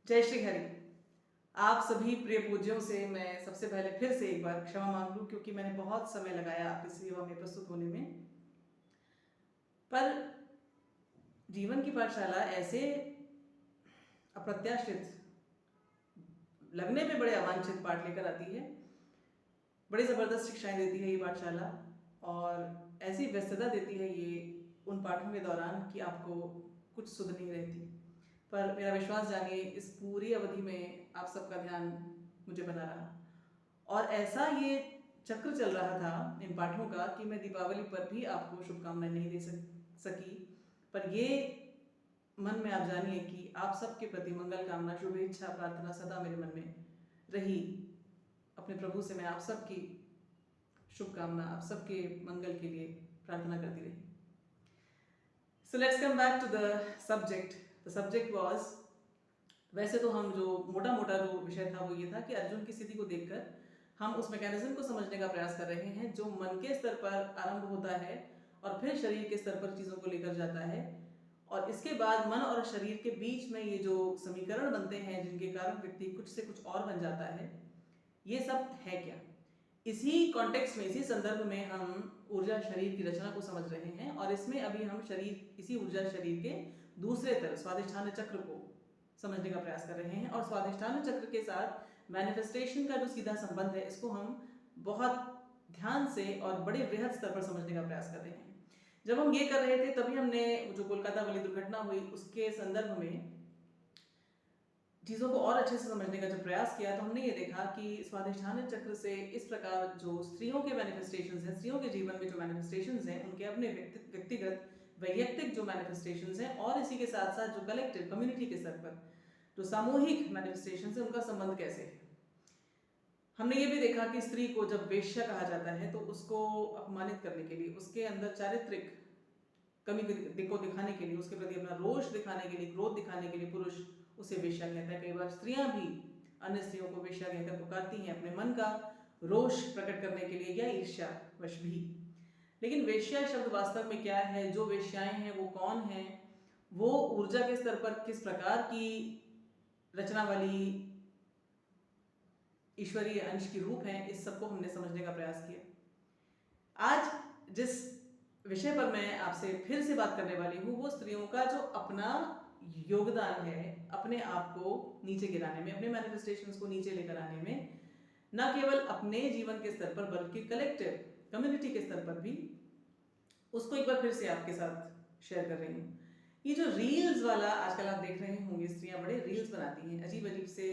जय श्री हरि। आप सभी प्रिय पूज्यों से मैं सबसे पहले फिर से एक बार क्षमा मांग लूं, क्योंकि मैंने बहुत समय लगाया आपकी सेवा में प्रस्तुत होने में। पर जीवन की पाठशाला ऐसे अप्रत्याशित, लगने में बड़े अवांछित पाठ लेकर आती है। बड़ी ज़बरदस्त शिक्षाएं देती है ये पाठशाला, और ऐसी व्यस्तता देती है ये उन पाठों के दौरान कि आपको कुछ सुध नहीं रहती। पर मेरा विश्वास जानिए, इस पूरी अवधि में आप सबका ध्यान मुझे बना रहा, और ऐसा ये चक्र चल रहा था इन पाठों का कि मैं दीपावली पर भी आपको शुभकामनाएं नहीं दे सकी। पर ये मन में आप जानिए कि आप सबके प्रति मंगल कामना, शुभेच्छा, प्रार्थना सदा मेरे मन में रही। अपने प्रभु से मैं आप सबकी शुभकामना, आप सबके मंगल के लिए प्रार्थना करती रही। So let's come back to the subject. The subject was, वैसे तो हम जो मोटा मोटा जो विषय था वो ये था कि अर्जुन की स्थिति को देखकर हम उस मैकेनिज्म को समझने का प्रयास कर रहे हैं जो मन के स्तर पर आरंभ होता है और फिर शरीर के स्तर पर चीज़ों को लेकर जाता है, और इसके बाद मन और शरीर के बीच में ये जो समीकरण बनते हैं जिनके कारण व्यक्ति कुछ से कुछ और बन जाता है, ये सब है क्या। इसी कॉन्टेक्स्ट में, इसी संदर्भ में हम ऊर्जा शरीर की रचना को समझ रहे हैं, और इसमें अभी हम शरीर, इसी ऊर्जा शरीर के दूसरे तरफ स्वादिष्ठान चक्र को समझने का प्रयास कर रहे हैं। और स्वादिष्ठान चक्र के साथ मैनिफेस्टेशन का जो सीधा संबंध है, इसको हम बहुत ध्यान से और बड़े वृहद स्तर पर समझने का प्रयास कर रहे हैं। जब हम ये कर रहे थे तभी हमने जो कोलकाता वाली दुर्घटना हुई उसके संदर्भ में चीज़ों को और अच्छे से समझने का जब प्रयास किया, तो हमने ये देखा कि स्वादिष्ठान चक्र से इस प्रकार जो स्त्रियों के मैनिफेस्टेशंस हैं, स्त्रियों के जीवन में जो मैनिफेस्टेशंस हैं, उनके अपने व्यक्तिगत वैयक्तिक जो मैनिफेस्टेशंस हैं, और इसी के साथ साथ जो कलेक्टिव कम्युनिटी के स्तर पर जो सामूहिक मैनिफेस्टेशंस हैं, उनका संबंध कैसे है। हमने ये भी देखा कि स्त्री को जब वेश्या कहा जाता है तो उसको अपमानित करने के लिए, उसके अंदर चारित्रिक कमी को दिखाने के लिए, उसके प्रति अपना रोष दिखाने के लिए, क्रोध दिखाने के लिए पुरुष उसे वेश्या कहता है। कई बार स्त्रियां भी अन्य स्त्रियों को वेश्या कहकर पुकारती हैं अपने मन का रोष प्रकट करने के लिए, या ईर्ष्यावश भी। लेकिन वेश्या शब्द वास्तव में क्या है, जो वेश्याएं हैं वो कौन हैं, वो ऊर्जा के स्तर पर किस प्रकार की रचना वाली ईश्वरीय अंश की रूप है, इस सबको हमने समझने का प्रयास किया। आज जिस विषय पर मैं आपसे फिर से बात करने वाली हूँ, वो स्त्रियों का जो अपना योगदान है अपने आप को नीचे गिराने में, अपने मैनिफेस्टेशंस को नीचे लेकर आने में, न केवल अपने जीवन के स्तर पर बल्कि कलेक्टिव कम्युनिटी के स्तर पर भी, उसको एक बार फिर से आपके साथ शेयर कर रही हूँ। ये जो रील्स वाला आजकल आप देख रहे होंगे, स्त्रियां बड़े रील्स बनाती हैं अजीब अजीब से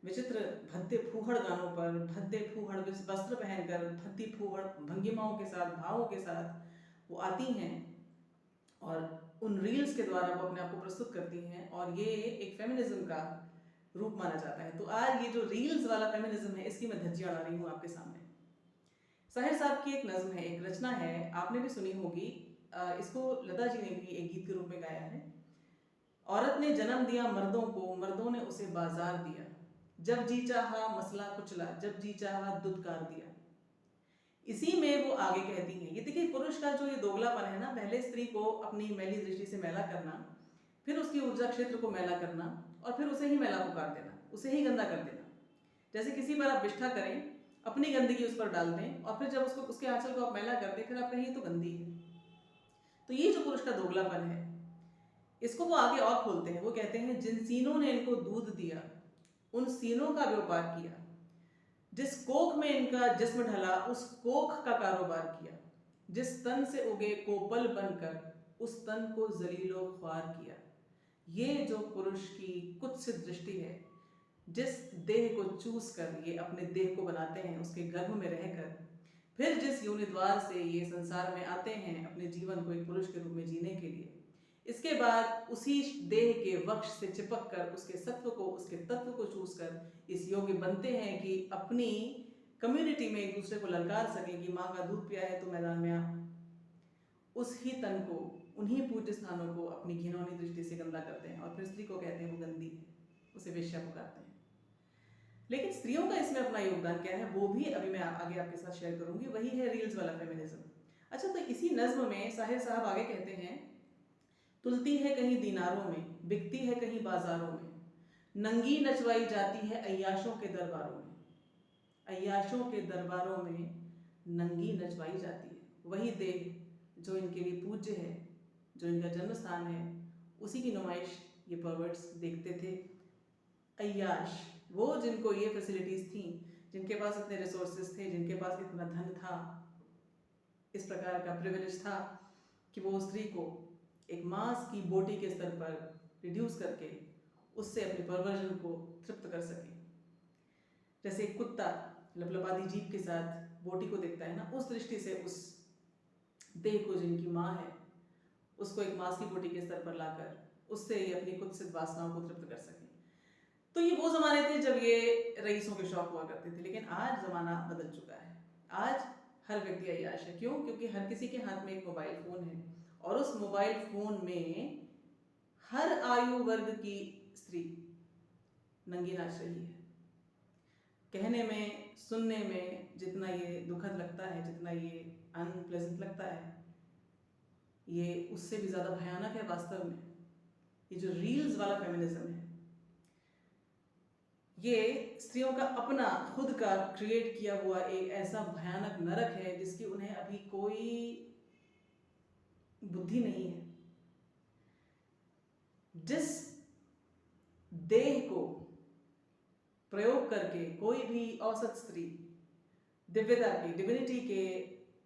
विचित्र भद्दे फूहड़ गानों पर, भद्दे फूहड़ वस्त्र पहनकर, भद्दी फूहड़ भंगिमाओं के साथ, भावों के साथ वो आती हैं और उन रील्स के द्वारा वो अपने आप को प्रस्तुत करती हैं, और ये एक फेमिनिज्म का रूप माना जाता है। तो आज ये जो रील्स वाला फेमिनिज्म है, इसकी मैं धज्जियां उड़ा रही हूँ आपके सामने। साहिर साहब की एक नज्म है, एक रचना है, आपने भी सुनी होगी। इसको लता जी ने भी एक गीत के रूप में गाया है। औरत ने जन्म दिया मर्दों को, मर्दों ने उसे बाजार दिया, जब जी चाहा मसला कुचला, जब जी चाहा दुत्कार दिया। इसी में वो आगे कहती हैं, ये देखिए पुरुष का जो ये दोगलापन है ना, पहले स्त्री को अपनी मैली दृष्टि से मैला करना, फिर उसकी ऊर्जा क्षेत्र को मैला करना, और फिर उसे ही मैला पुकार देना, उसे ही गंदा कर देना। जैसे किसी पर आप विष्ठा करें, अपनी गंदगी उस पर डाल दें, और फिर जब उसको, उसके आंचल को आप मैला कर दें, फिर आप कहें ये तो गंदी है। तो ये जो पुरुष का दोगलापन है, इसको वो आगे और खोलते हैं। वो कहते हैं, जिन सीनों ने इनको दूध दिया उन सीनों का व्यापार किया, जिस कोख में इनका जिस्म ढला उस कोख का कारोबार किया, जिस तन से उगे कोपल बनकर उस तन को जलीलो ख्वार किया। ये जो पुरुष की कुत्सित दृष्टि है, जिस देह को चूस कर ये अपने देह को बनाते हैं, उसके गर्भ में रहकर फिर जिस योनि द्वार से ये संसार में आते हैं अपने जीवन को एक पुरुष के रूप में जीने के लिए, इसके बाद उसी देह के वक्ष से चिपक कर उसके सत्व को, उसके तत्व को चूस कर इस योग्य बनते हैं कि अपनी कम्युनिटी में एक दूसरे को ललकार सके कि माँ का दूध पिया है तो मैदान में आ। उस ही तन को, उन्हीं पूज्य स्थानों को अपनी घिनौनी दृष्टि से गंदा करते हैं, और फिर स्त्री को कहते हैं वो गंदी है, उसे वेश्या पुकारते हैं। लेकिन स्त्रियों का इसमें अपना योगदान क्या है, वो भी अभी मैं आगे आपके साथ शेयर करूंगी। वही है रील्स वाला फेमिनिज्म। अच्छा, तो इसी नज्म में साहिर साहब आगे कहते हैं, तुलती है कहीं दीनारों में, बिकती है कहीं बाजारों में, नंगी नचवाई जाती है अय्याशों के दरबारों में, अय्याशों के दरबारों में नंगी नचवाई जाती है। वही देह जो इनके लिए पूज्य है, जो इनका जन्म स्थान है, उसी की नुमाइश ये परवर्ट्स देखते थे। अय्याश वो जिनको ये फैसिलिटीज़ थी, जिनके पास इतने रिसोर्सेज थे, जिनके पास इतना धन था, इस प्रकार का प्रिविलेज था कि वो स्त्री को एक मांस की बोटी के स्तर पर रिड्यूस करके उससे अपने परवर्जन को तृप्त कर सके। जैसे एक कुत्ता लपलपाती जीभ के साथ बोटी को देखता है ना, उस दृष्टि से उस देह को, जिनकी माँ है, उसको एक मांस की बोटी के स्तर पर लाकर उससे ये अपनी कुत्सित वासनाओं को तृप्त कर सके। तो ये वो ज़माने थे जब ये रईसों के शौक हुआ करते थे। लेकिन आज ज़माना बदल चुका है। आज हर व्यक्ति अय्याश है। क्यों? क्योंकि हर किसी के हाथ में एक मोबाइल फ़ोन है और उस मोबाइल फ़ोन में हर आयु वर्ग की स्त्री नंगी नाच रही है। कहने में, सुनने में जितना ये दुखद लगता है, जितना ये अनप्लेजेंट लगता है, ये उससे भी ज़्यादा भयानक है वास्तव में। ये जो रील्स वाला फेमिनिज्म है, ये स्त्रियों का अपना खुद का क्रिएट किया हुआ एक ऐसा भयानक नरक है जिसकी उन्हें अभी कोई बुद्धि नहीं है। जिस देह को प्रयोग करके कोई भी औसत स्त्री दिव्यता की, डिविनिटी के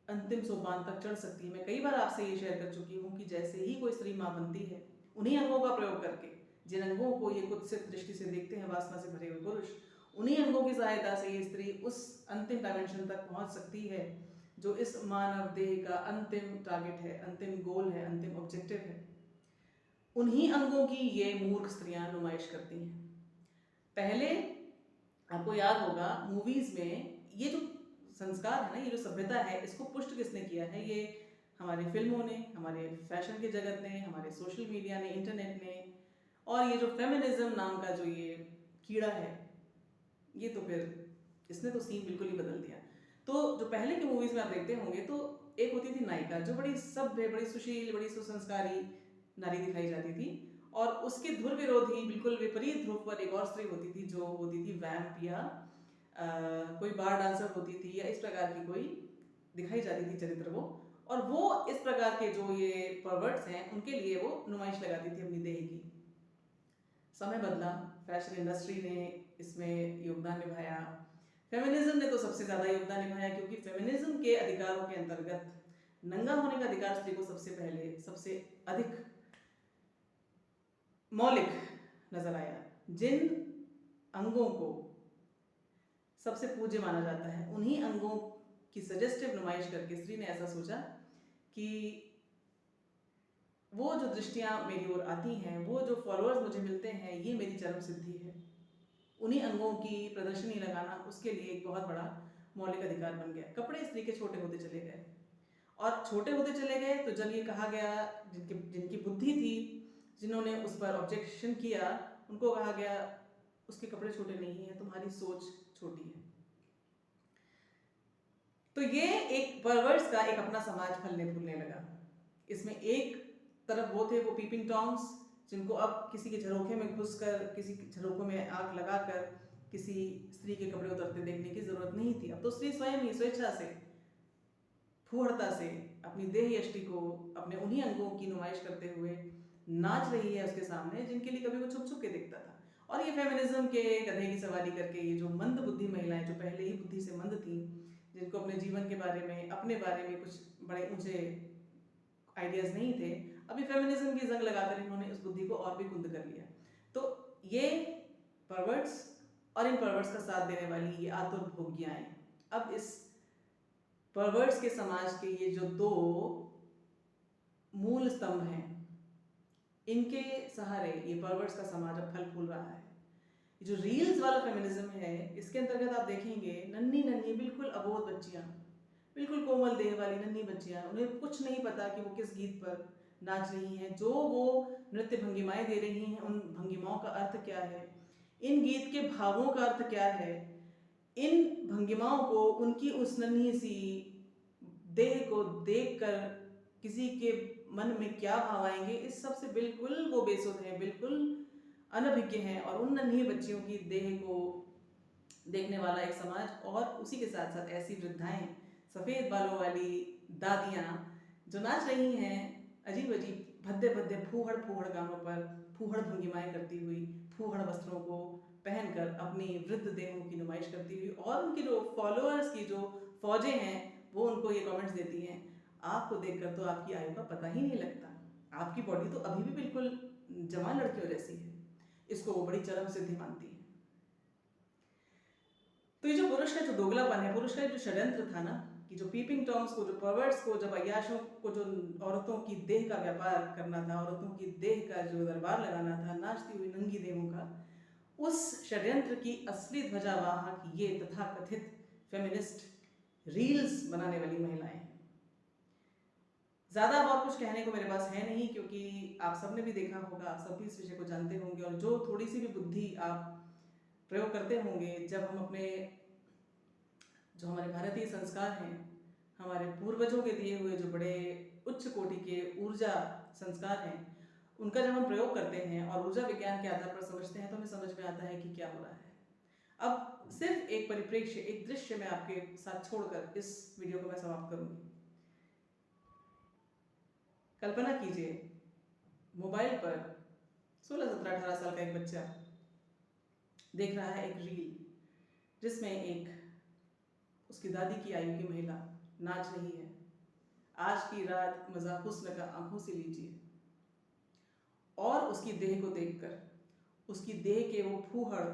अंतिम सोपान तक चढ़ सकती है। मैं कई बार आपसे ये शेयर कर चुकी हूँ कि जैसे ही कोई स्त्री माँ बनती है, उन्हीं अंगों का प्रयोग करके, जिन अंगों को ये कुत्सित दृष्टि से देखते हैं वासना से भरे हुए पुरुष, उन्हीं अंगों की सहायता से ये स्त्री उस अंतिम डायमेंशन तक पहुंच सकती है जो इस मानव देह का अंतिम टारगेट है, अंतिम गोल है, अंतिम ऑब्जेक्टिव है। उन्हीं अंगों की ये मूर्ख स्त्रियां नुमाइश करती हैं। पहले आपको याद होगा मूवीज में ये जो संस्कार है ना, ये जो सभ्यता है, इसको पुष्ट किसने किया है? ये हमारी फिल्मों ने, हमारे फैशन के जगत ने, हमारे सोशल मीडिया ने, इंटरनेट ने, और ये जो फेमिनिज्म नाम का जो ये कीड़ा है, ये तो फिर इसने तो सीन बिल्कुल ही बदल दिया। तो जो पहले की मूवीज में आप देखते होंगे तो एक होती थी नायिका जो बड़ी सभ्य, बड़ी सुशील, बड़ी सुसंस्कारी नारी दिखाई जाती थी, और उसके धुर विरोधी, बिल्कुल विपरीत ध्रुव पर एक और स्त्री होती थी जो होती थी वैम्प या कोई बार डांसर होती थी, या इस प्रकार की कोई दिखाई जाती थी चरित्र वो। और वो इस प्रकार के जो ये परवर्ट्स हैं उनके लिए वो नुमाइश लगाती थी अपनी देह की। समय बदला, फैशन इंडस्ट्री ने इसमें योगदान निभाया, फेमिनिज्म ने तो सबसे ज़्यादा योगदान निभाया, क्योंकि फेमिनिज्म के अधिकारों के अंतर्गत नंगा होने का अधिकार स्त्री को सबसे पहले, सबसे अधिक मौलिक नजर आया। जिन अंगों को सबसे पूज्य माना जाता है, उन्हीं अंगों की सजेस्टिव नुमाइश करके स्त्री ने ऐसा सोचा कि वो जो दृष्टियां मेरी ओर आती हैं, वो जो फॉलोअर्स मुझे मिलते हैं, ये मेरी चरम सिद्धि है। उन्हीं अंगों की प्रदर्शनी लगाना उसके लिए एक बहुत बड़ा मौलिक अधिकार बन गया। कपड़े स्त्री के छोटे होते चले गए, और छोटे होते चले गए तो जब ये कहा गया, जिनकी बुद्धि थी, जिन्होंने उस पर ऑब्जेक्शन किया, उनको कहा गया उसके कपड़े छोटे नहीं हैं, तुम्हारी सोच छोटी है। तो ये एक परवर्स का एक अपना समाज फलने फूलने लगा। इसमें एक तरफ वो थे, वो पीपिंग टॉम्स, जिनको अब किसी के झरोखे में घुसकर, किसी के झरोखों में आग लगाकर किसी स्त्री के कपड़े उतरते देखने की जरूरत नहीं थी। अब तो स्त्री स्वयं ही स्वेच्छा से, फूहड़ता से अपनी देह यष्टि को, अपने उन्हीं अंगों की नुमाइश करते हुए नाच रही है उसके सामने, जिनके लिए कभी वो छुप छुप के देखता था। और ये फेमिनिज्म के गधे की सवारी करके ये जो मंद बुद्धि महिलाएं, जो पहले ही बुद्धि से मंद थी, जिनको अपने जीवन के बारे में, अपने बारे में कुछ बड़े ऊंचे आइडियाज नहीं थे, अभी फेमिनिज्म की जंग लगाकर इन्होंने उस बुद्धि को और भी कुंद कर लिया। तो ये परवर्ट्स और इन परवर्ट्स का साथ देने वाली ये आतुर भोगियाएं, अब इस परवर्ट्स के समाज के ये जो दो मूल स्तंभ हैं, इनके सहारे ये परवर्ट्स का समाज अब फल फूल रहा है। जो रील्स वाला फेमिनिज्म है, इसके अंतर्गत आप देखेंगे नन्ही नन्ही बिल्कुल अबोध बच्चियां, बिल्कुल कोमल देह वाली नन्ही बच्चियां, उन्हें कुछ नहीं पता कि वो किस गीत पर नाच रही हैं, जो वो नृत्य भंगिमाएं दे रही हैं, उन भंगिमाओं का अर्थ क्या है, इन गीत के भावों का अर्थ क्या है, इन भंगिमाओं को उनकी उस नन्ही सी देह को देखकर किसी के मन में क्या भाव आएंगे, इस सब से बिल्कुल वो बेसुध है, बिल्कुल अनभिज्ञ हैं और उन नन्ही बच्चियों की देह को देखने वाला एक समाज, और उसी के साथ साथ ऐसी वृद्धाएं, सफ़ेद बालों वाली दादियाँ जो नाच रही हैं अजीब अजीब भद्दे भद्दे फूहड़ फूहड़ गानों पर, फूहड़ भंगिमाएं करती हुई, फूहड़ वस्त्रों को पहनकर अपनी वृद्ध देहों की नुमाइश करती हुई, और उनकी जो फॉलोअर्स की जो फौजें हैं वो उनको ये कमेंट्स देती हैं, आपको देखकर तो आपकी आयु का पता ही नहीं लगता, आपकी बॉडी तो अभी भी बिल्कुल जवान लड़कियों जैसी है। इसको वो बड़ी चरम सिद्धि मानती है। तो ये जो पुरुष का जो दोगलापन है, पुरुष का जो षड्यंत्र था ना, कि जो पीपिंग टॉम्स को, जो पर्वर्ट्स को, जब अय्याशों को जो औरतों की देह का व्यापार करना था, औरतों की देह का जो दरबार लगाना था नाचती हुई नंगी देहों का, उस षड्यंत्र की असली ध्वजावाहक ये तथाकथित फेमिनिस्ट रील्स बनाने वाली महिलाएं। ज़्यादा अब और कुछ कहने को मेरे पास है नहीं, क्योंकि आप सबने भी देखा होगा, आप सब भी इस विषय को जानते होंगे, और जो थोड़ी सी भी बुद्धि आप प्रयोग करते होंगे, जब हम अपने जो हमारे भारतीय संस्कार हैं, हमारे पूर्वजों के दिए हुए जो बड़े उच्च कोटि के ऊर्जा संस्कार हैं, उनका जब हम प्रयोग करते हैं और ऊर्जा विज्ञान के आधार पर समझते हैं, तो हमें समझ में आता है कि क्या हो रहा है। अब सिर्फ एक परिप्रेक्ष्य, एक दृश्य मैं आपके साथ छोड़कर इस वीडियो को मैं समाप्त करूंगी। कल्पना कीजिए, मोबाइल पर 16, 17, 18 साल का एक बच्चा देख रहा है एक रील, जिसमें एक उसकी दादी की आयु की महिला नाच रही है, आज की रात मज़ा हुस्न का आंखों से लीजिए, और उसकी देह को देखकर, उसकी देह के वो फूहड़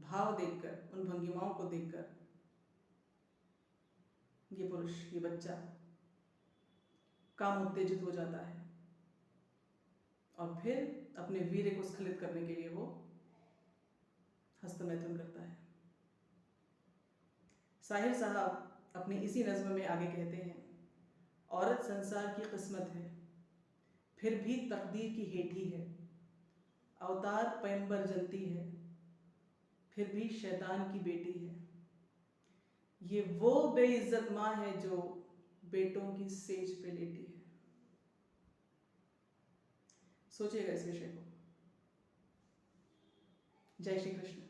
भाव देखकर, उन भंगिमाओं को देखकर ये पुरुष, ये बच्चा काम उत्तेजित हो जाता है, और फिर अपने वीर्य को स्खलित करने के लिए वो हस्तमैथुन करता है। साहिर साहब अपनी इसी नज़्म में आगे कहते हैं, औरत संसार की किस्मत है, फिर भी तकदीर की हेठी है, अवतार पैगंबर जनती है, फिर भी शैतान की बेटी है, ये वो बेइज्जत माँ है जो बेटों की सेज पे लेटी है। सोचिएगा इस विषय को। जय श्री कृष्ण।